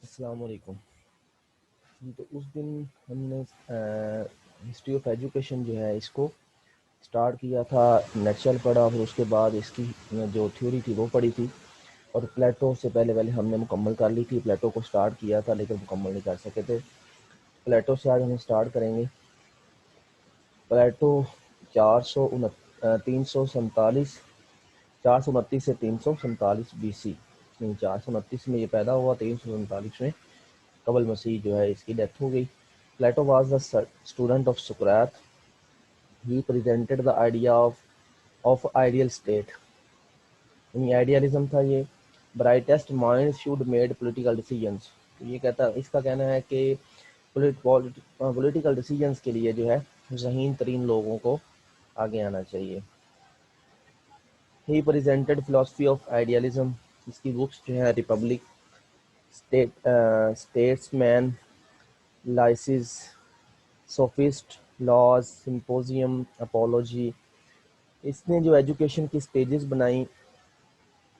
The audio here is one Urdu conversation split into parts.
السلام علیکم. تو اس دن ہم نے ہسٹری آف ایجوکیشن جو ہے اس کو سٹارٹ کیا تھا، نیچرل پڑھا، پھر اس کے بعد اس کی جو تھیوری تھی وہ پڑھی تھی، اور پلیٹو سے پہلے ہم نے مکمل کر لی تھی. پلیٹو کو سٹارٹ کیا تھا لیکن مکمل نہیں کر سکے تھے. پلیٹو سے آج ہم سٹارٹ کریں گے. پلیٹو 429 سے 347 BC، نہیں 429 میں یہ پیدا ہوا، 347 میں قبل مسیح جو ہے اس کی ڈیتھ ہو گئی. Plato was the student of سقراط. He presented the idea of ideal state, یعنی آئیڈیالزم تھا یہ. Brightest mind should made political decisions. یہ کہتا، اس کا کہنا ہے کہ پولیٹیکل ڈیسیجنس کے لیے جو ہے ذہین ترین لوگوں کو آگے آنا چاہیے. ہی پریزنٹڈ فلاسفی آف آئیڈیالزم. اس کی بکس جو ہے ریپبلک، اسٹیٹس مین، لائسز، سوفسٹ، لاز، سمپوزیم، اپولوجی. اس نے جو ایجوکیشن کی سٹیجز بنائیں.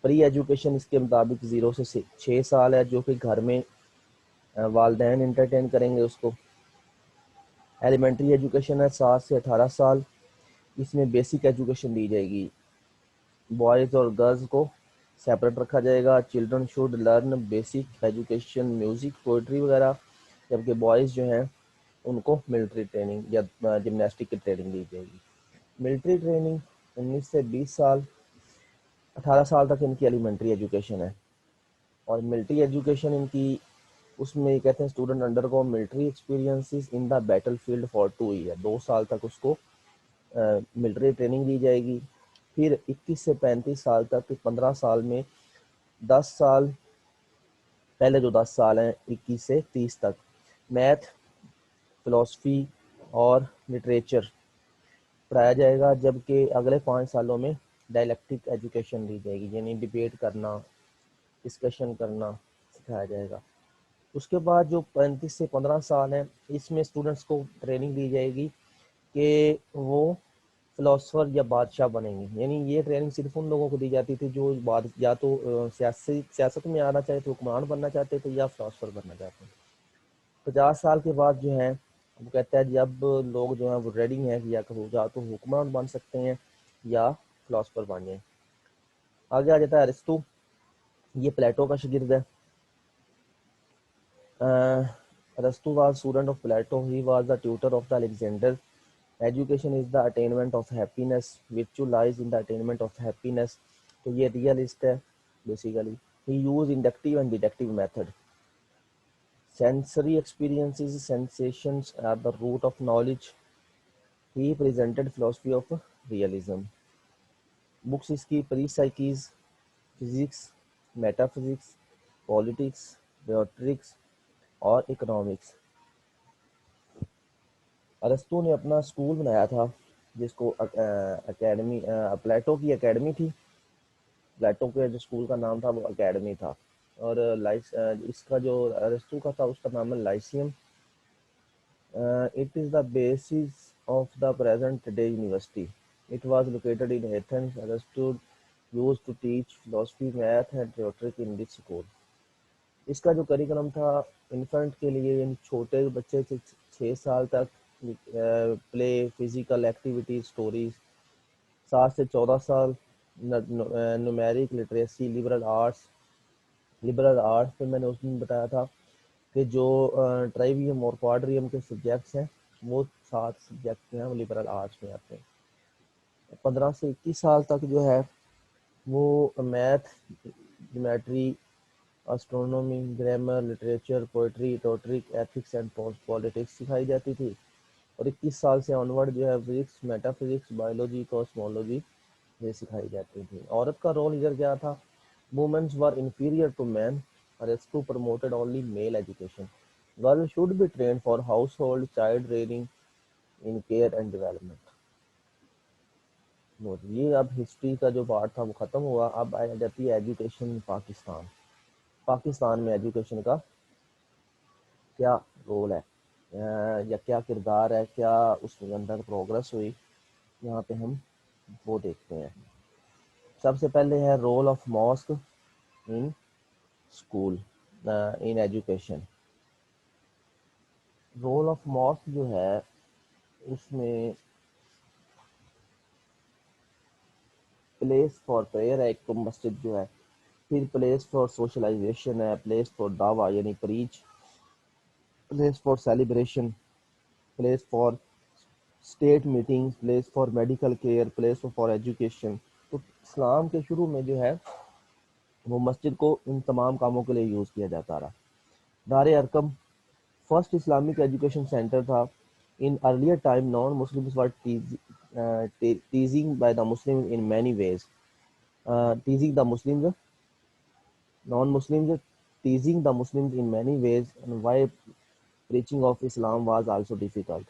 پری ایجوکیشن اس کے مطابق 0 سے 6 سال ہے، جو کہ گھر میں والدین انٹرٹین کریں گے اس کو. ایلیمنٹری ایجوکیشن ہے 7 سے 18 سال. اس میں بیسک ایجوکیشن دی جائے گی. بوائز اور گرلز کو سیپریٹ رکھا جائے گا. Children should learn basic education, music, poetry وغیرہ، جبکہ بوائز جو ہیں ان کو ملٹری ٹریننگ یا جمناسٹک کی ٹریننگ دی جائے گی. ملٹری ٹریننگ 19 سے 20 سال، 18 سال تک ان کی ایلیمنٹری ایجوکیشن ہے. اور ملٹری ایجوکیشن ان کی، اس میں یہ کہتے ہیں اسٹوڈنٹ انڈر کو military experiences in the battlefield for 2 year. 2 سال تک اس کو ملٹری ٹریننگ دی جائے گی. پھر 21 سے 35 سال تک، 15 سال میں 10 سال، پہلے جو 10 سال ہیں 21 سے 30 تک، میتھ، فلسفی اور لٹریچر پڑھایا جائے گا. جبکہ اگلے 5 سالوں میں ڈائلیکٹک ایجوکیشن دی جائے گی، یعنی ڈیبیٹ کرنا، ڈسکشن کرنا سکھایا جائے گا. اس کے بعد جو 35 سے 15 سال ہیں، اس میں اسٹوڈنٹس کو ٹریننگ دی جائے گی کہ وہ فلاسفر یا بادشاہ بنیں گے. یعنی یہ ٹریننگ صرف ان لوگوں کو دی جاتی تھی جو یا تو سیاست میں آنا چاہتے تھے، حکمران بننا چاہتے تھے، یا فلاسفر بننا چاہتے ہیں. 50 سال کے بعد جو ہے وہ کہتا ہے جب لوگ جو ہیں وہ ریڈی ہیں کہ یا تو حکمران بن سکتے ہیں یا فلاسفر بن جائیں. آگے آ جاتا ہے ارسطو. یہ پلیٹو کا شاگرد ہے. ارسطو was student of Plato. He was the tutor of the Alexander. Education is the attainment of happiness. virtue lies in the attainment of happiness. تو یہ ریئلسٹ ہے basically. He use inductive and deductive method. Sensory experiences, sensations are the root of knowledge. He presented philosophy of realism. Books اس کی پری سائکیز، فزکس، میٹا فزکس، پالیٹکس، ریٹرکس اور اکنامکس. ارسطو نے اپنا اسکول بنایا تھا جس کو اکیڈمی، پلیٹو کی اکیڈمی تھی. پلیٹو کے جو اسکول کا نام تھا وہ اکیڈمی تھا. اور اس کا جو ارسطو کا تھا اس کا نام ہے lyceum. It is the basis of the present day university. It was located in Athens. Aristotle used to teach philosophy, math and rhetoric in this school. اس کا جو کریکلم تھا انفنٹ کے لیے، یعنی چھوٹے بچے سے 6 سال تک، پلے، فزیکل ایکٹیویٹیز، اسٹوریز. 7 سے 14 سال نومیرک، لٹریسی، لبرل آرٹس. پہ میں نے اس دن بتایا تھا کہ جو ٹرائیویم اور کوارڈریم کے سبجیکٹس ہیں وہ 7 سبجیکٹ ہیں وہ لبرل آرٹس میں آتے ہیں. 15 سے 21 سال تک جو ہے وہ math, geometry, astronomy, grammar, literature, poetry, rhetoric, ethics and politics سکھائی جاتی تھی. اور 21 سال سے آنورڈ جو ہے physics, meta physics, biology, cosmology یہ سکھائی جاتی تھی. عورت کا رول ادھر کیا تھا؟ Womens were inferior to men. Aristotle promoted only male education. Girls should be trained for household, child rearing, in care and development. یہ اب ہسٹری کا جو پارٹ تھا وہ ختم ہوا. اب آ جاتی ہے ایجوکیشن پاکستان. پاکستان میں ایجوکیشن کا کیا رول ہے یا کیا کردار ہے، کیا اس کے اندر پروگرس ہوئی، یہاں پہ ہم وہ دیکھتے ہیں. سب سے پہلے ہے role of mosque in school. In education. Role of mosque جو ہے اس میں پلیس فار پریئر ہے ایک تو مسجد جو ہے، پھر پلیس فار سوشلائزیشن ہے، پلیس فار دعویٰ یعنی preach, place for celebration, place for state meeting, place for medical care, place for education. تو اسلام کے شروع میں جو ہے وہ مسجد کو ان تمام کاموں کے لیے یوز کیا جاتا رہا. دار ارقم فرسٹ اسلامک ایجوکیشن سینٹر تھا. In earlier time non Muslims were teasing by the Muslims in many ways. Teasing the Muslims, non-Muslims teasing the Muslims in many ways, and why preaching of Islam was also difficult.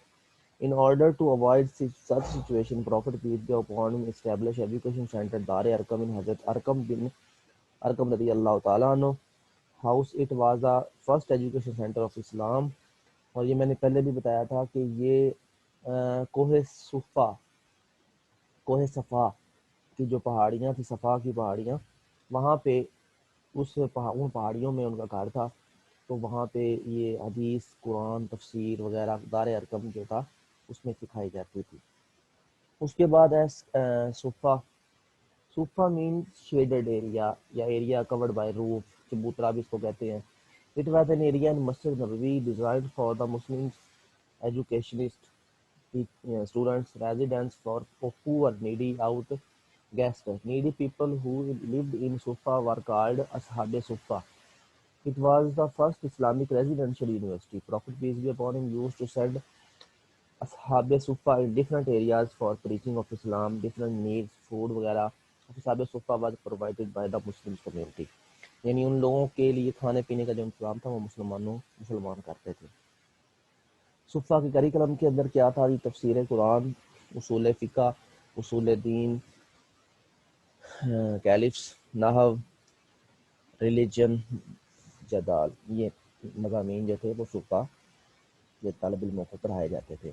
In order to avoid such situation, Prophet peace be upon him established education center Dar Arqam in Hazrat Arqam bin Arqam radiyallahu ta'ala anhu house. It was the first education center of Islam. اور یہ میں نے پہلے بھی بتایا تھا کہ یہ کوہ صفا کی جو پہاڑیاں تھیں، صفا کی پہاڑیاں، وہاں پہ ان پہاڑیوں میں ان کا گھر تھا. تو وہاں پہ یہ حدیث، قرآن، تفسیر وغیرہ دار ارقم جو تھا اس میں سکھائی جاتی تھی. اس کے بعد ہے صفا. صفا مینس شیڈڈ ایریا یا ایریا کورڈ بائی روف، چبوترا بھی اس کو کہتے ہیں. It was an area in Masjid Nabawi designed for the Muslim educationist students, residents for poor, needy out guests. Needy people who lived in Sufa were called Ashab Sufa. It was the first Islamic residential university. Prophet peace be upon him used to send Ashab Sufa in different areas for preaching of Islam, different needs, food وغیرہ. Ashab Sufa was provided by the Muslim community. یعنی ان لوگوں کے لیے کھانے پینے کا جو انتظام تھا وہ مسلمان کرتے تھے. صفا کے کریکلم کے اندر کیا تھا؟ تفسیر قرآن، اصول فقہ، اصول دین، کیلفس، نحو، ریلیجن، جدال. یہ مضامین جو تھے وہ صفا یہ طالب علموں کو پڑھائے جاتے تھے.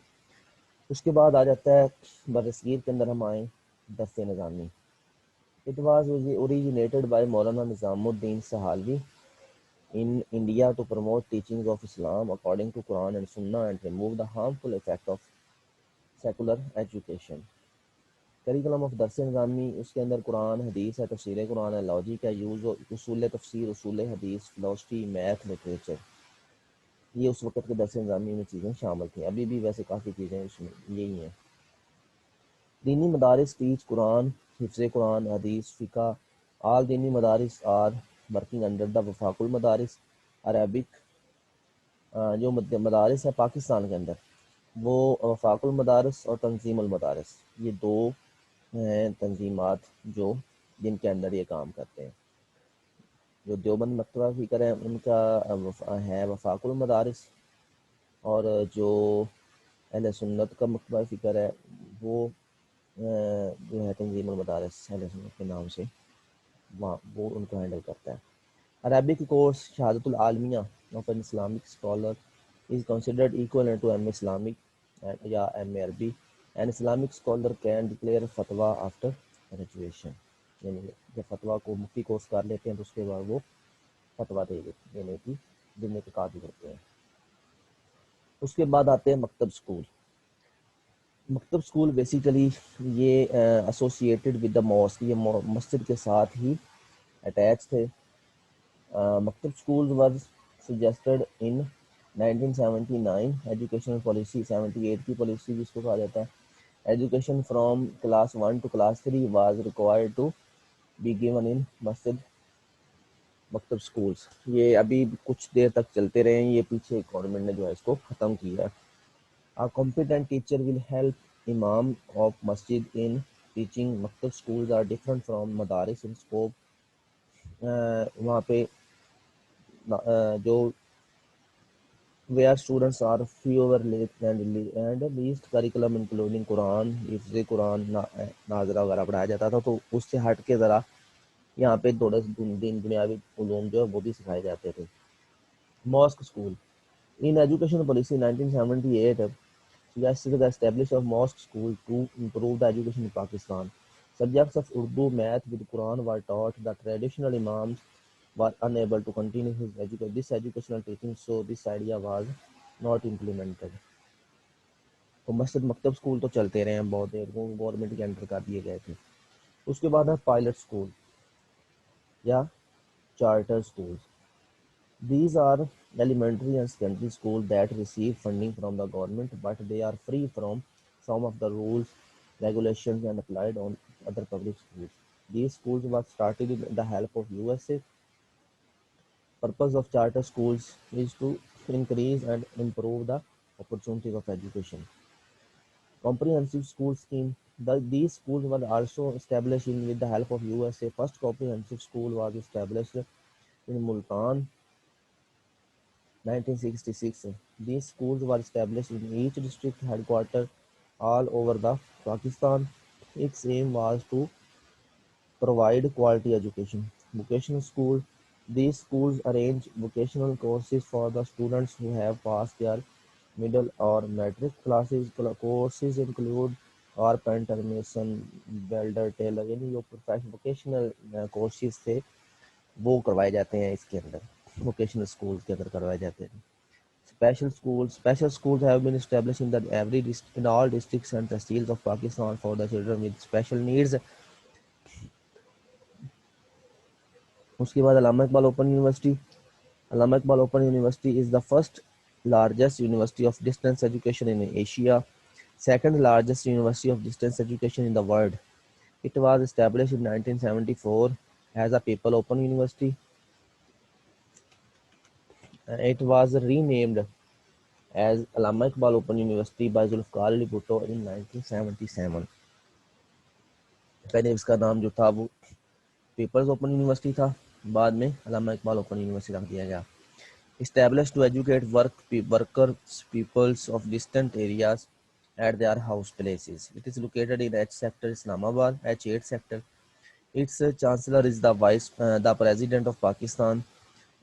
اس کے بعد آ جاتا ہے برصغیر کے اندر ہم آئیں درس نظامی. اٹ واز اوریجنیٹڈ بائی مولانا نظام الدین سہالوی in India to promote teachings of Islam according to Quran and Sunnah and remove the harmful effect of secular education. Curriculum of درس نظامی، اس کے اندر قرآن، حدیث ہے، تفسیر قرآن ہے، لاجک ہے، یوز اصول تفسیر، اصول حدیث، فلسفی، میتھ، لٹریچر. یہ اس وقت کے درس نظامی میں چیزیں شامل تھیں. ابھی بھی ویسے کافی چیزیں اس میں یہی ہیں. دینی مدارس ٹیچ قرآن، حفظ قرآن، حدیث، فقہ. آل دینی مدارس آر ورکنگ انڈر دا وفاق المدارس. عربک جو مدارس ہیں پاکستان کے اندر وہ وفاق المدارس اور تنظیم المدارس، یہ دو ہیں تنظیمات جو جن کے اندر یہ کام کرتے ہیں. جو دیوبند مکتبہ فکر ہے ان کا ہے وفاق المدارس، اور جو اہل سنت کا مکتبہ فکر ہے وہ جو ہے تنظیم المدارس اہل سنت کے نام سے وہ ان کو ہینڈل کرتا ہے. Arabic course شہادت العالمیہ of an Islamic scholar is considered equivalent to M. Islamic یا M. عربی. An Islamic scholar can declare fatwa after graduation. یعنی جب فتویٰ کو مفتی کورس کر لیتے ہیں تو اس کے بعد وہ فتویٰ دینے کے قابل ہوتے ہیں. اس کے بعد آتے ہیں مکتب اسکول. مکتب اسکول بیسیکلی یہ ایسوسیٹیڈ ود دا ماسک، یہ مسجد کے ساتھ ہی اٹیچ تھے. مکتب schools was suggested in 1979 educational policy. 78 کی پالیسی جس کو کہا جاتا ہے. Education from class 1 to class 3 was required to be given in مکتب schools. یہ ابھی کچھ دیر تک چلتے رہے ہیں، یہ پیچھے گورنمنٹ نے جو ہے اس کو ختم کیا ہے. A competent teacher will help imam of masjid in teaching. مکتب schools are different from مدارس in scope. وہاں پہ جو where students are fewer and least curriculum including قرآن، حفظ قرآن، ناظرہ وغیرہ پڑھایا جاتا تھا. تو اس سے ہٹ کے ذرا یہاں پہ تھوڑا دنیاوی علوم جو ہے وہ بھی سکھائے جاتے تھے. Mosque school in education policy 1978 suggested the establishment of mosque school to improve the education in Pakistan. Subjects of Urdu, math with Quran were taught. The traditional imams was unable to continue this educational teaching, so this idea was not implemented. تو مسجد مکتب اسکول تو چلتے رہے ہیں بہت دیر کو، گورنمنٹ کے انڈر کر دیے گئے تھے. اس کے بعد ہے پائلٹ اسکول یا charter school. These are elementary and secondary schools that receive funding from the government, but they are free from some of the rules, regulations, and applied on other public schools. These schools were started with the help of USA. Purpose of charter schools is to increase and improve the opportunities of education. Comprehensive school scheme. These schools were also established with the help of USA. First comprehensive school was established in Multan 1966. These schools were established in each district headquarters all over the Pakistan. Its aim was to provide quality education. Vocational school. These schools arrange vocational courses for the students who have passed their middle or matric classes. Courses include carpenter, mason, welder, tailor. یعنی جو vocational courses تھے وہ کروائے جاتے ہیں اس کے اندر، vocational schools کے اندر کروائے جاتے ہیں. Special schools have been established in all districts and tehsils of Pakistan for the children with special needs. اس کے بعد علامہ Iqbal Open University. Allama Iqbal Open University is the first largest university of distance education in Asia, second largest university of distance education in the world. It was established in 1974 as a people open university. It was renamed as Allama Iqbal Open University by Zulfikar Ali Bhutto in 1977. پہلے اس کا نام جو تھا وہ پیپلز اوپن یونیورسٹی تھا، بعد میں علامہ اقبال اوپن یونیورسٹی رکھ دیا گیا. Established to educate workers peoples of distant areas at their house places. It is located in H sector Islamabad, H8 sector. Its chancellor is the president of Pakistan.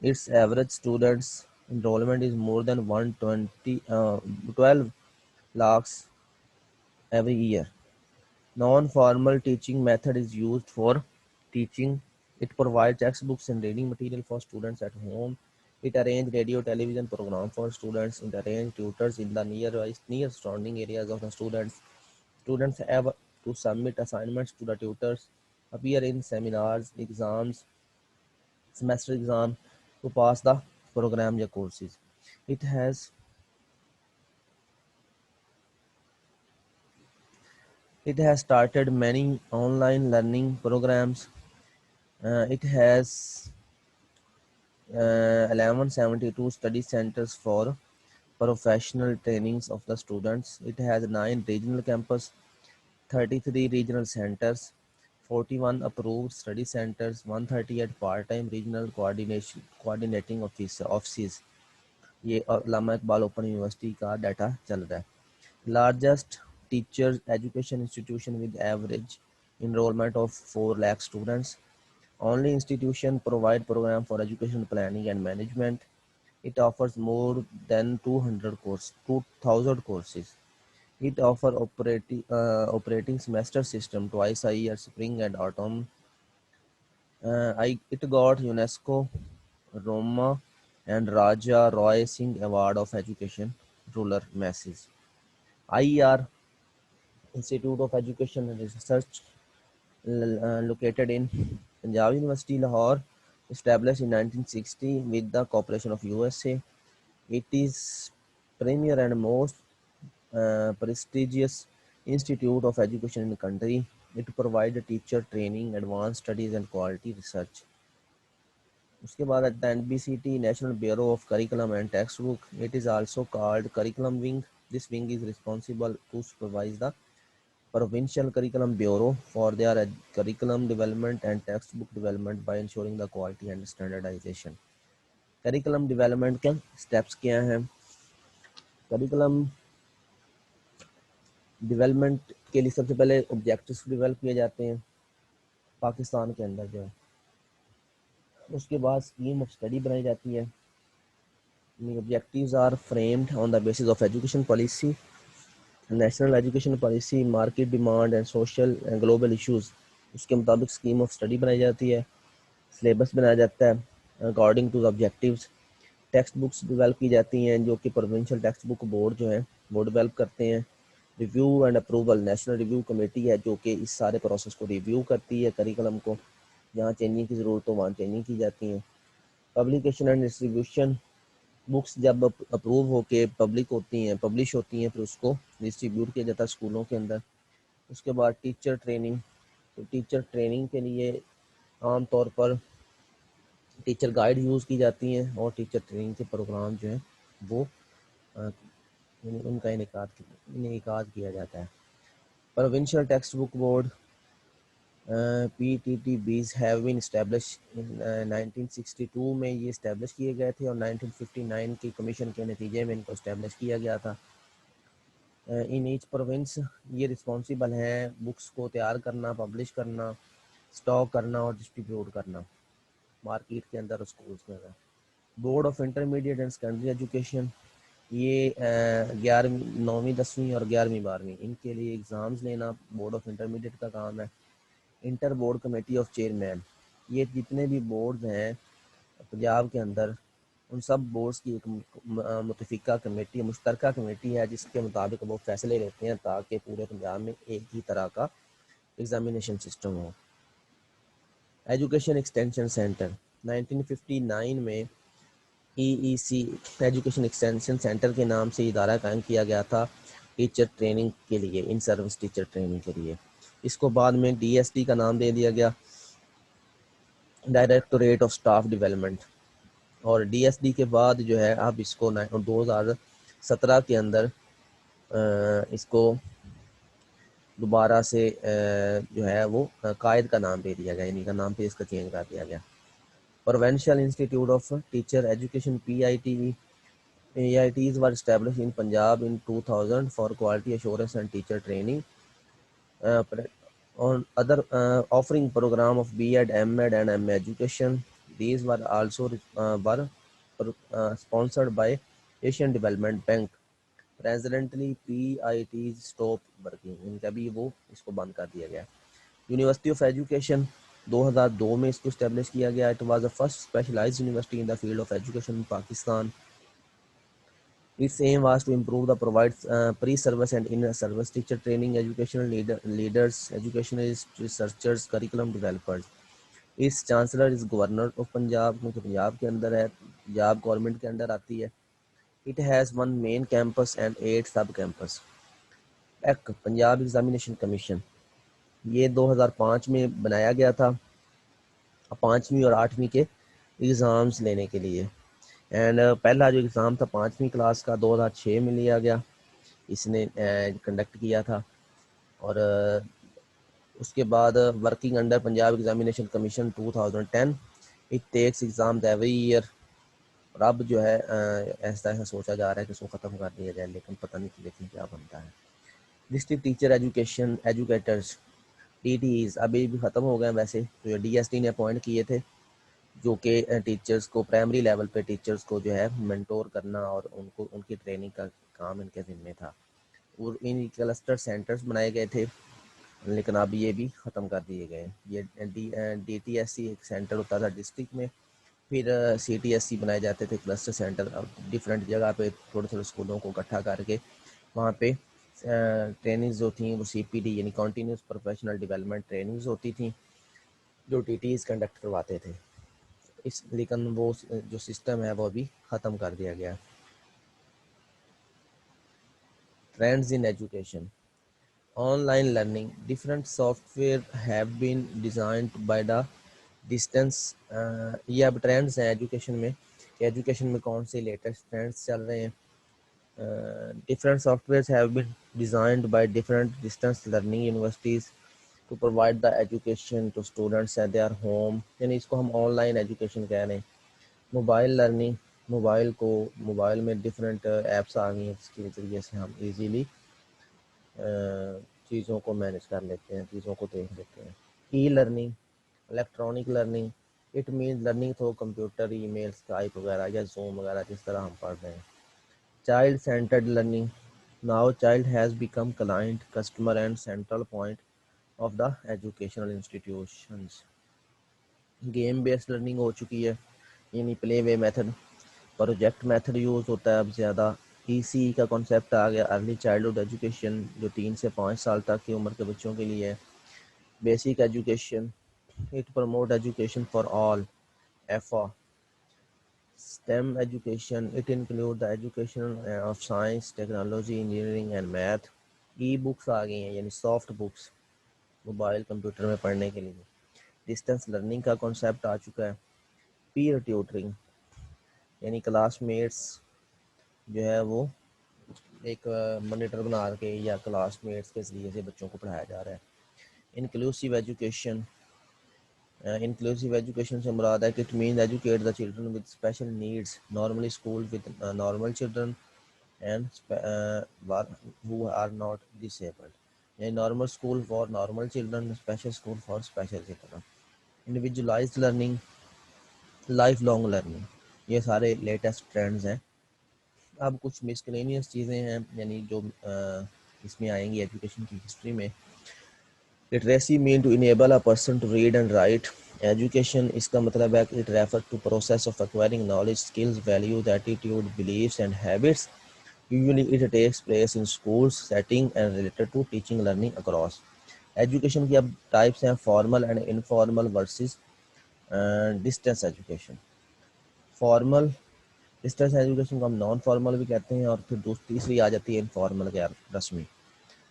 Its average students enrollment is more than 12 lakhs every year. Non-formal teaching method is used for teaching. It provides textbooks and reading material for students at home. It arranges radio television program for students. It arranges tutors in the near surrounding areas of the students. Students have to submit assignments to the tutors, appear in seminars, exams, semester exam to pass the program or courses. It has started many online learning programs. It has 1172 study centers for professional trainings of the students. It has 9 regional campuses, 33 regional centers, 41 approved study centers, 138 part-time regional coordinating offices. یہ علامہ اقبال اوپن یونیورسٹی کا ڈیٹا چل رہا ہے. Largest teacher education institution with average enrollment of 4 lakh students. Only institution provide program for education planning and management. It offers more than 2,000 courses. It offers operating semester system twice a year, spring and autumn. It got UNESCO, Roma and Raja Roy Singh Award of Education, ruler masses. IER, Institute of Education and Research, located in Punjab University, Lahore, established in 1960 with the cooperation of USA. It is premier and most prestigious institute of education in the country. It provides teacher training, advanced studies and quality research. اس کے بعد the NBCT, National Bureau of Curriculum and Textbook. It is also called Curriculum Wing. This wing is responsible to supervise the Provincial Curriculum Bureau for their curriculum development and textbook development by ensuring the quality and standardization. Curriculum development کے steps کیا ہیں؟ Curriculum development کے لیے سب سے پہلے objectives ڈیولپ کیے جاتے ہیں پاکستان کے اندر جو ہے. اس کے بعد اسکیم آف اسٹڈی بنائی جاتی ہے. Objectives are framed on the basis of education policy, national education policy, market demand and social and global issues. اس کے مطابق اسکیم آف اسٹڈی بنائی جاتی ہے، سلیبس بنایا جاتا ہے. According to objectives. Textbooks develop کی جاتی ہیں جو کہ پروونشل ٹیکسٹ بک بورڈ جو ہیں وہ ڈیولپ کرتے ہیں. Review and approval national review committee ہے جو کہ اس سارے پروسیس کو ریویو کرتی ہے کریکلم کو. جہاں چینجنگ کی ضرورت ہو وہاں چینجنگ کی جاتی ہیں. Publication and distribution. بکس جب اپروو ہو کے پبلک ہوتی ہیں پبلش ہوتی ہیں پھر اس کو ڈسٹریبیوٹ کیا جاتا ہے اسکولوں کے اندر. اس کے بعد ٹیچر ٹریننگ. تو ٹیچر ٹریننگ کے لیے عام طور پر ٹیچر گائیڈ یوز کی جاتی ہیں اور ٹیچر ٹریننگ کے پروگرام جو ہیں وہ ان کا انعقاد کیا جاتا ہے. Provincial textbook board P T T B's have been establish 1962 میں یہ اسٹیبلش کیے گئے تھے اور 1959 کی کمیشن کے نتیجے میں ان کو اسٹیبلش کیا گیا تھا. ان ایچ پروونس یہ رسپانسیبل ہیں بکس کو تیار کرنا پبلش کرنا اسٹاک کرنا اور ڈسٹریبیوٹ کرنا مارکیٹ کے اندر اور اسکولس کے اندر. Board of Intermediate and Secondary Education یہ 9ویں 10ویں اور 11ویں 12ویں ان کے لیے ایگزامز لینا بورڈ آف انٹرمیڈیٹ کا کام ہے. Inter board committee of chairmen یہ جتنے بھی بورڈز ہیں پنجاب کے اندر ان سب بورڈز کی ایک متفقہ کمیٹی مشترکہ کمیٹی ہے جس کے مطابق وہ فیصلے لیتے ہیں تاکہ پورے پنجاب میں ایک ہی طرح کا ایگزامینیشن سسٹم ہو. ایجوکیشن ایکسٹینشن سینٹر 1959 میں ای سی ایجوکیشن ایکسٹینشن سینٹر کے نام سے ادارہ قائم کیا گیا تھا ٹیچر ٹریننگ کے لیے ان سروس ٹیچر ٹریننگ کے لیے. اس کو بعد میں ڈی ایس ٹی کا نام دے دیا گیا ڈائریکٹوریٹ آف اسٹاف ڈیولپمنٹ. اور ڈی ایس ڈی کے بعد جو ہے اب اس کو 2017 کے اندر اس کو دوبارہ سے جو ہے وہ قائد کا نام دے دیا گیا یعنی کا نام پھر اس کا چینج کر دیا گیا. Provincial institute of teacher education PITs were established in Punjab in 2000 for quality assurance and teacher training. On other offering program of B.Ed, M.Ed and MA education. These were also sponsored by Asian Development Bank. Presently PITs stop working. ان کا بھی وہ اس کو بند کر دیا گیا. یونیورسٹی آف ایجوکیشن 2002 میں اس کو اسٹیبلش کیا گیا. It was the first specialized university in the field of education in Pakistan. Its aim was to improve the provide pre-service and in-service teacher training, educational leaders, educationalists, researchers, curriculum developers. اس chancellor is governor of Punjab کیونکہ پنجاب کے اندر ہے پنجاب گورنمنٹ کے اندر آتی ہے. It has 1 main campus and 8 sub campus. ایک پنجاب ایگزامینیشن کمیشن یہ 2005 میں بنایا گیا تھا 5ویں اور 8ویں کے ایگزامز لینے کے لیے. اینڈ پہلا جو ایگزام تھا 5ویں کلاس کا 2006 میں لیا گیا اس نے کنڈکٹ کیا تھا. اور اس کے بعد working under Punjab examination commission 2010 it takes exams every year. اور اب جو ہے ایسا سوچا جا رہا ہے کہ اس کو ختم کر دیا جائے لیکن پتہ نہیں دیکھیں کیا بنتا ہے. District teacher education educators DTEs ابھی بھی ختم ہو گئے ہیں ویسے تو DST نے اپوائنٹ کیے تھے جو کہ ٹیچرز کو پرائمری لیول پہ ٹیچرز کو جو ہے مینٹور کرنا اور ان کی ٹریننگ کا کام ان کے ذمے تھا. اور ان کلسٹر سینٹرز بنائے گئے تھے لیکن اب یہ بھی ختم کر دیے گئے. یہ DTSC ایک سینٹر ہوتا تھا ڈسٹرکٹ میں پھر CTSC بنائے جاتے تھے کلسٹر سینٹر ڈفرینٹ جگہ پہ تھوڑے تھوڑے اسکولوں کو اکٹھا کر کے وہاں پہ ٹریننگز جو تھیں وہ CPD یعنی کنٹینیوس پروفیشنل ڈیولپمنٹ ٹریننگز ہوتی تھیں جو TTEs کنڈکٹ کرواتے تھے. لیکن وہ جو سسٹم ہے وہ ابھی ختم کر دیا گیا. Trends in education on line learning different soft where have been designed by the distance. یہ اب ٹرینڈز ہیں ایجوکیشن میں کہ ایجوکیشن میں کون سے لیٹسٹ ٹرینڈز چل رہے ہیں. Different softwares have been designed by different distance learning universities to provide the education to students at their home. یعنی اس کو ہم آن لائن ایجوکیشن کہہ رہے ہیں. موبائل لرننگ موبائل میں ڈفرینٹ ایپس آ گئی ہیں جس کے ذریعے سے ہم ایزیلی چیزوں کو مینیج کر لیتے ہیں چیزوں کو دیکھ لیتے ہیں. E learning electronic learning it means learning through computer email Skype وغیرہ یا زوم وغیرہ جس طرح ہم پڑھ رہے ہیں. Child centred learning now child has become client customer and central point of the educational institutions. Game based learning ہو چکی ہے یعنی play way method. Project method use ہوتا ہے اب زیادہ. ای سی کا کانسیپٹ آ گیا, ارلی چائلڈہڈ ایجوکیشن, جو 3 سے 5 سال تک کی عمر کے بچوں کے لیے ہے. Basic education, it promote education for all. EFA. STEM education, it include the education of science, technology, engineering and math. E books آ گئی ہیں یعنی سافٹ بکس موبائل کمپیوٹر میں پڑھنے کے لیے. ڈسٹینس لرننگ کا کانسیپٹ آ چکا ہے. پیئر ٹیوٹرنگ یعنی کلاس میٹس جو ہے وہ ایک مانیٹر بنا کے یا کلاس میٹس کے ذریعے سے بچوں کو پڑھایا جا رہا ہے. انکلوسیو ایجوکیشن, انکلوسیو ایجوکیشن سے مراد ہے کہ it means educate the children with special needs, normally school with normal children and who are not disabled. یعنی normal school for normal children, special school for special children. Individualised learning, life long learning, یہ سارے لیٹسٹ ٹرینڈز ہیں. اب کچھ مسکلینیس چیزیں ہیں یعنی جو اس میں آئیں گی ایجوکیشن کی ہسٹری میں. Literacy mean to enable a person to read and write. Education اس کا مطلب ہے کہ it refer to process of acquiring knowledge, skills, values, attitude, beliefs and habits. Usually it takes place in schools setting and related to teaching learning across. Education کی اب ٹائپس ہیں, formal and informal versus distance education. Formal distance education کو ہم نان فارمل بھی کہتے ہیں, اور پھر تیسری آ جاتی ہے انفارمل غیر رسمی.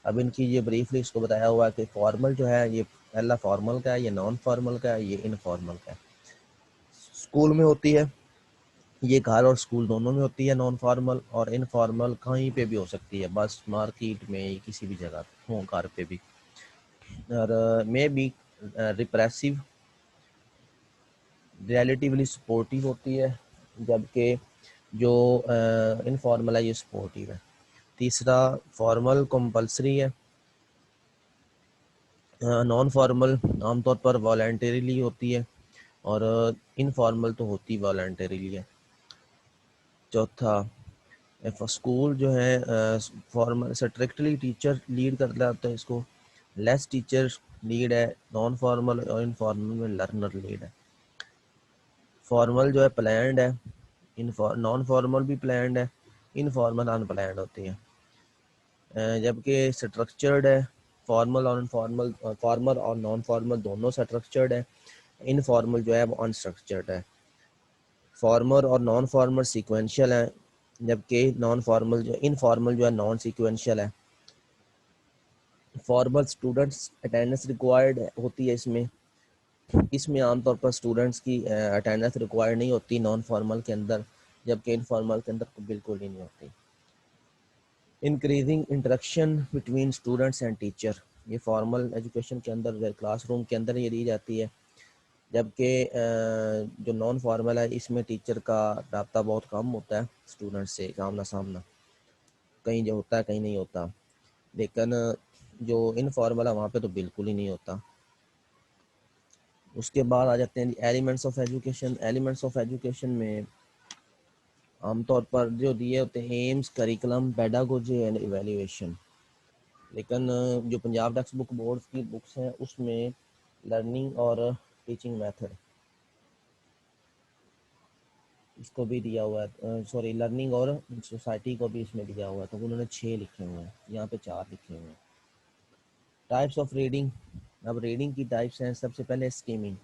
اب ان کی یہ بریفلی اس کو بتایا ہوا ہے کہ فارمل جو ہے یہ پہلا فارمل کا ہے, یہ نان فارمل کا ہے, یہ انفارمل کا ہے. اسکول میں ہوتی ہے, یہ گھر اور اسکول دونوں میں ہوتی ہے نان فارمل, اور انفارمل کہیں پہ بھی ہو سکتی ہے, بس مارکیٹ میں کسی بھی جگہ ہو, گھر پہ بھی. اور میں بھی ریپریسو, ریلیٹیولی سپورٹیو ہوتی ہے, جبکہ جو انفارمل ہے یہ سپورٹیو ہے. تیسرا فارمل کمپلسری ہے, نان فارمل عام طور پر والنٹریلی ہوتی ہے, اور انفارمل تو ہوتی والنٹریلی ہے. چوتھا اسکول جو ہے فارمل اسٹرکٹلی ٹیچر لیڈ کر لاتا ہے اس کو, لیس ٹیچر لیڈ ہے نان فارمل, اور انفارمل میں لرنر لیڈ ہے. فارمل جو ہے پلانڈ ہے, نان فارمل بھی پلانڈ ہے, انفارمل ان پلانڈ ہوتی ہے. جبکہ اسٹرکچرڈ ہے, فارمل اور انفارمل, فارمل اور نان فارمل دونوں اسٹرکچرڈ ہے, انفارمل جو ہے وہ انسٹرکچرڈ ہے. فارمر اور نان فارمر سیکوینشل ہیں, جبکہ نان فارمل جو انفارمل جو ہے نان سیکوینشل ہے. فارمل اسٹوڈنٹس اٹینڈنس ریکوائرڈ ہوتی ہے اس میں عام طور پر اسٹوڈنٹس کی اٹینڈنس ریکوائرڈ نہیں ہوتی نان فارمل کے اندر, جبکہ انفارمل کے اندر بالکل ہی نہیں ہوتی. Increasing interaction between students and teacher, یہ فارمل ایجوکیشن کے اندر کلاس روم کے اندر یہ دی جاتی ہے, جبکہ جو نان فارمل ہے اس میں ٹیچر کا رابطہ بہت کم ہوتا ہے اسٹوڈنٹ سے, سامنا سامنا کہیں جو ہوتا ہے کہیں نہیں ہوتا. لیکن جو انفارمل ہے وہاں پہ تو بالکل ہی نہیں ہوتا. اس کے بعد آ جاتے ہیں elements of education. Elements of education میں عام طور پر جو دیے ہوتے ہیں aims, curriculum, pedagogy and evaluation. لیکن جو پنجاب ٹیکسٹ بک بورڈ کی بکس ہیں اس میں لرننگ اور ٹیچنگ میتھڈ اس کو بھی دیا ہوا ہے, سوری لرننگ اور سوسائٹی کو بھی اس میں دیا ہوا ہے, تو انہوں نے 6 لکھے ہوئے ہیں, یہاں پہ 4 لکھے ہوئے ہیں. Types of reading. اب ریڈنگ کی ٹائپس ہیں, سب سے پہلے اسکیمنگ.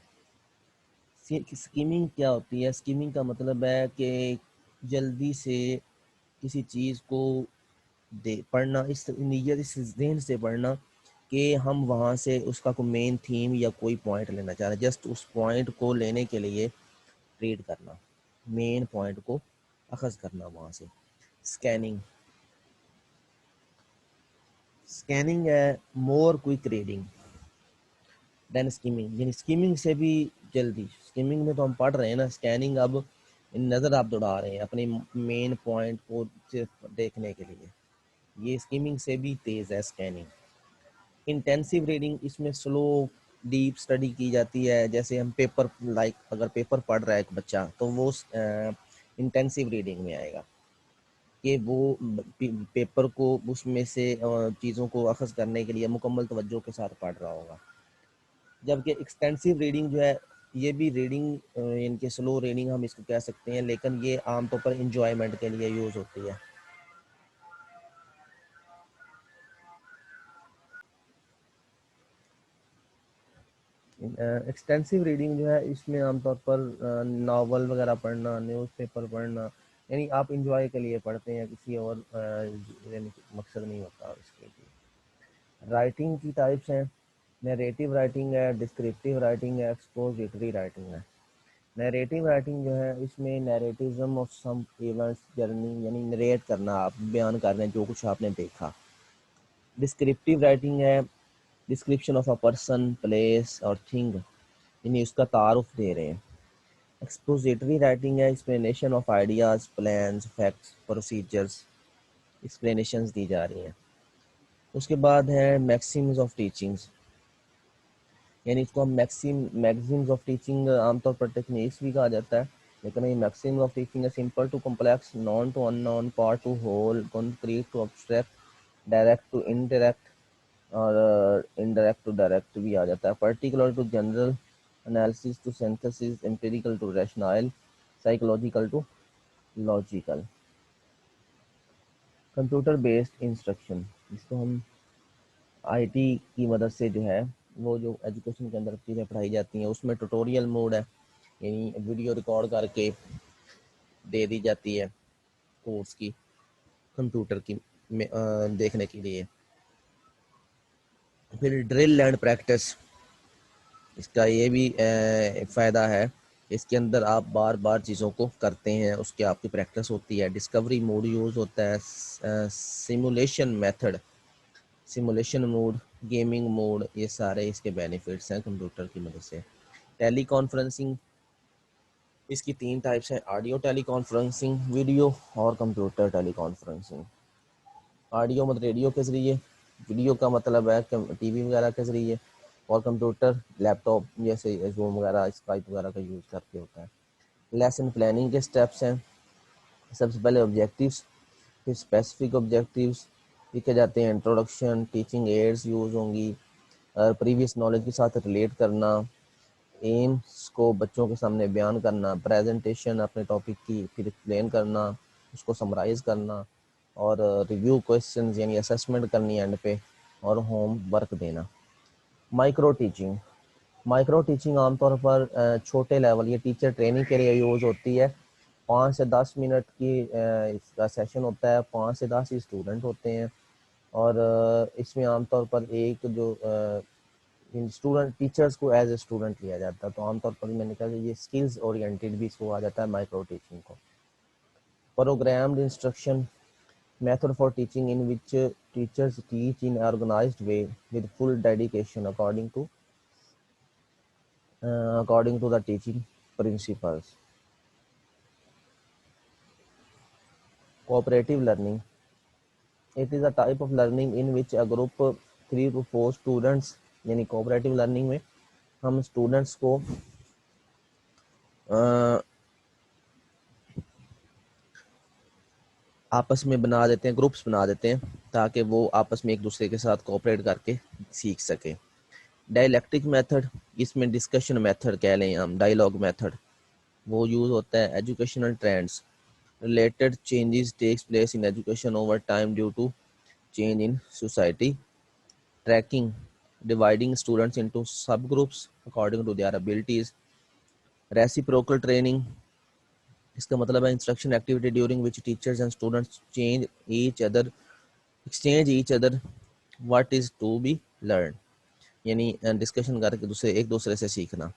اسکیمنگ کیا ہوتی ہے؟ اسکیمنگ کا مطلب ہے کہ جلدی سے کسی چیز کو پڑھنا, اس نیت اس ذہن سے پڑھنا کہ ہم وہاں سے اس کا کوئی مین تھیم یا کوئی پوائنٹ لینا چاہ رہے ہیں, جسٹ اس پوائنٹ کو لینے کے لیے ریڈ کرنا, مین پوائنٹ کو اخذ کرنا وہاں سے. اسکیننگ. اسکیننگ ہے مور کوئک ریڈنگ دین اسکیمنگ, یعنی اسکیمنگ سے بھی جلدی. اسکیمنگ میں تو ہم پڑھ رہے ہیں نا, اسکیننگ اب نظر آپ دوڑا رہے ہیں اپنے مین پوائنٹ کو صرف دیکھنے کے لیے, یہ اسکیمنگ سے بھی تیز ہے اسکیننگ. انٹینسیو ریڈنگ, اس میں سلو ڈیپ اسٹڈی کی جاتی ہے, جیسے ہم پیپر لائک اگر پیپر پڑھ رہا ہے ایک بچہ تو وہ انٹینسیو ریڈنگ میں آئے گا کہ وہ پیپر کو اس میں سے چیزوں کو اخذ کرنے کے لیے مکمل توجہ کے ساتھ پڑھ رہا ہوگا. جبکہ ایکسٹینسیو ریڈنگ جو ہے یہ بھی ریڈنگ ان کے سلو ریڈنگ ہم اس کو کہہ سکتے ہیں، لیکن یہ عام طور پر انجوائمنٹ کے لیے یوز ہوتی ہے۔ ایکسٹینسو ریڈنگ جو ہے اس میں عام طور پر ناول وغیرہ پڑھنا، نیوز پیپر پڑھنا، یعنی آپ انجوائے کے لیے پڑھتے ہیں، کسی اور یعنی مقصد نہیں ہوتا اس کے لیے۔ رائٹنگ کی ٹائپس ہیں، نیریٹو رائٹنگ ہے، ڈسکرپٹیو رائٹنگ ہے، ایکسپوزیٹری رائٹنگ ہے۔ نیریٹو رائٹنگ جو ہے اس میں نیریٹزم آف سم ایونٹس جرنی، یعنی نریٹ کرنا، آپ بیان کر رہے ہیں جو کچھ آپ نے دیکھا۔ ڈسکرپٹیو رائٹنگ ہے، description of a person, place اور تھنگ، یعنی اس کا تعارف دے رہے ہیں۔ ایکسپوزیٹری رائٹنگ ہے، explanation of ideas, plans, facts, procedures, explanations دی جا رہی ہیں۔ اس کے بعد ہے میکسمز آف ٹیچنگز، یعنی اس کو ہم میگزمز آف ٹیچنگ عام طور پر ٹیکنیکس بھی کہا جاتا ہے، لیکن یہ میکسمز آف ٹیچنگ ہے: simple to complex, known to unknown, part to whole, concrete to abstract, direct to indirect, اور انڈائریکٹ ٹو ڈائریکٹ بھی آ جاتا ہے۔ Particular to general, analysis to synthesis, empirical to rational, psychological to logical. Computer based instruction, جس کو ہم آئی ٹی کی مدد سے جو ہے وہ جو ایجوکیشن کے اندر چیزیں پڑھائی جاتی ہیں، اس میں ٹوٹوریل موڈ ہے، یعنی ویڈیو ریکارڈ کر کے دے دی جاتی ہے کورس کی کمپیوٹر کی دیکھنے کے لیے۔ پھر ڈرل اینڈ پریکٹس، اس کا یہ بھی فائدہ ہے، اس کے اندر آپ بار بار چیزوں کو کرتے ہیں، اس کی آپ کی پریکٹس ہوتی ہے۔ ڈسکوری موڈ یوز ہوتا ہے، simulation method, simulation mode, gaming mode, یہ سارے اس کے بینیفٹس ہیں کمپیوٹر کی مدد سے۔ ٹیلی کانفرنسنگ، اس کی 3 ٹائپس ہیں: آڈیو ٹیلی کانفرنسنگ، ویڈیو اور کمپیوٹر ٹیلی کانفرنسنگ۔ آڈیو مطلب ریڈیو کے ذریعے، ویڈیو کا مطلب ہے کہ ٹی وی وغیرہ کے ذریعے، اور کمپیوٹر لیپ ٹاپ جیسے زوم وغیرہ، اسکائپ وغیرہ کا یوز کر کے ہوتا ہے۔ لیسن پلاننگ کے سٹیپس ہیں: سب سے پہلے آبجیکٹیوز، پھر اسپیسیفک آبجیکٹیوز لکھے جاتے ہیں، انٹروڈکشن، ٹیچنگ ایڈز یوز ہوں گی، پریویس نالج کے ساتھ ریلیٹ کرنا، ایمس کو بچوں کے سامنے بیان کرنا، پریزنٹیشن اپنے ٹاپک کی، پھر ایکسپلین کرنا، اس کو سمرائز کرنا، اور ریویو کویسچنز یعنی اسیسمنٹ کرنی اینڈ پہ، اور ہوم ورک دینا۔ مائکرو ٹیچنگ، مائکرو ٹیچنگ عام طور پر چھوٹے لیول، یہ ٹیچر ٹریننگ کے لیے یوز ہوتی ہے۔ 5 سے 10 منٹ کی اس کا سیشن ہوتا ہے، 5 سے 10 ہی اسٹوڈنٹ ہوتے ہیں، اور اس میں عام طور پر ایک جو اسٹوڈنٹ ٹیچرز کو ایز اے اسٹوڈنٹ لیا جاتا ہے، تو عام طور پر میں نے کہا کہ یہ اسکلز اورینٹیڈ بھی اس کو آ جاتا ہے مائکرو ٹیچنگ کو۔ Programmed instruction method for teaching in which teachers teach in organized way with full dedication according to the teaching principles. Cooperative learning, it is a type of learning in which a group 3 to 4 students، یعنی cooperative learning میں ہم اسٹوڈنٹس کو آپس میں بنا دیتے ہیں، گروپس بنا دیتے ہیں تاکہ وہ آپس میں ایک دوسرے کے ساتھ کوآپریٹ کر کے سیکھ سکیں۔ ڈائلیکٹک میتھڈ، اس میں ڈسکشن میتھڈ کہہ لیں ہم، ڈائیلاگ میتھڈ، وہ یوز ہوتا ہے۔ Educational trends, related changes takes place in education over time due to change in society. Tracking, dividing students into subgroups according to their abilities. Reciprocal training, اس کا مطلب ہے instruction activity during which teachers and students exchange each other what is to be learn, یعنی ڈسکشن کر کے ایک دوسرے سے سیکھنا۔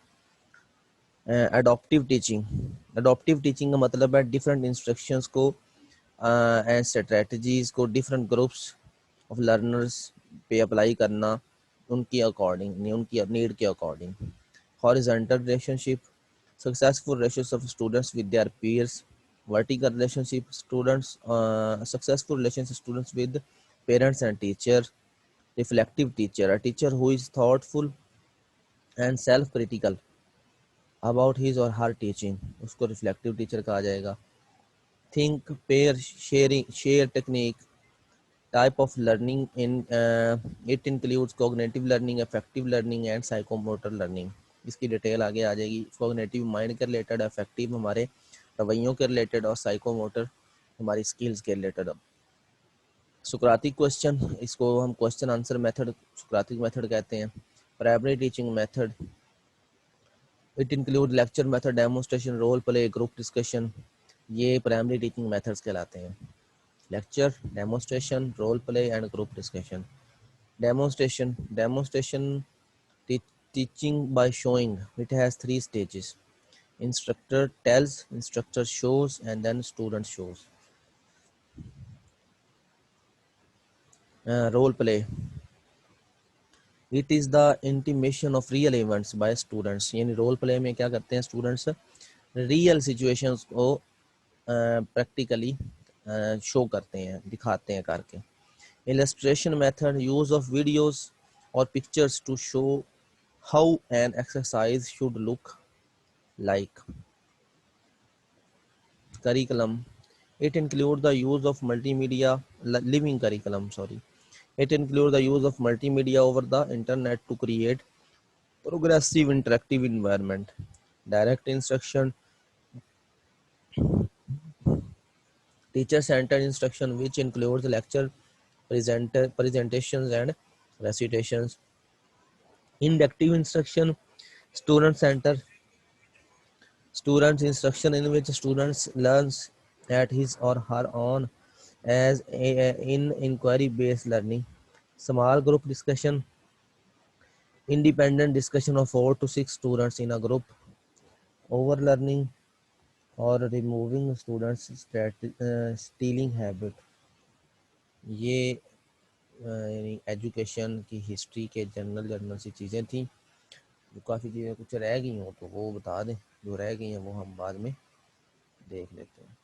اڈاپٹیو ٹیچنگ، اڈاپٹیو ٹیچنگ کا مطلب ہے ڈفرینٹ انسٹرکشنز کو اینڈ اسٹریٹجیز کو ڈفرینٹ گروپس آف لرنرز پہ اپلائی کرنا، ان کی اکارڈنگ، ان کی نیڈ کے according. Horizontal relation ship, successful relations of students with their peers. Vertical relationship, students successful relations of students with parents and teacher. Reflective teacher, a teacher who is thoughtful and self-critical about his or her teaching، اس کو reflective teacher کہا جائے گا۔ Think pair sharing share technique، type of learning in it includes cognitive learning, affective learning and psychomotor learning۔ اس کی ڈیٹیل آگے آ جائے گی. کوگنیٹیو مائنڈ کے ریلیٹڈ، افیکٹو ہمارے رویوں کے ریلیٹڈ، اور سائیکو موٹر ہماری اسکلز کے ریلیٹڈ. اب سقراطک کوسچن، اس کو ہم question answer method Socratic method کہتے ہیں. Primary teaching method, it include lecture method, demonstration, role play, group discussion. یہ پرائمری ٹیچنگ میتھڈس کہلاتے ہیں. Lecture, demonstration, role play and group discussion. Demonstration teaching by showing. It has 3 stages: instructor tells, instructor shows, and then student shows. Role play, it is the intimation of real events by students. یعنی رول پلے میں کیا کرتے ہیں اسٹوڈنٹس، ریئل سچویشنز کو پریکٹیکلی شو کرتے ہیں، دکھاتے ہیں کر کے. illustration method, use of videos or pictures to show how an exercise should look like. Curriculum, it includes the use of multimedia, living curriculum, sorry. It includes the use of multimedia over the internet to create progressive interactive environment. Direct instruction, teacher-centered instruction, which includes lecture, presentations and recitations. Inductive instruction, student-centered instruction in which students learns at his or her own as in inquiry-based learning. Small group discussion, independent discussion of 4 to 6 students in a group. Overlearning or removing students stealing habit. یہ یعنی ایجوکیشن کی ہسٹری کے جنرل سی چیزیں تھیں. جو کافی چیزیں کچھ رہ گئی ہوں تو وہ بتا دیں، جو رہ گئی ہیں وہ ہم بعد میں دیکھ لیتے ہیں.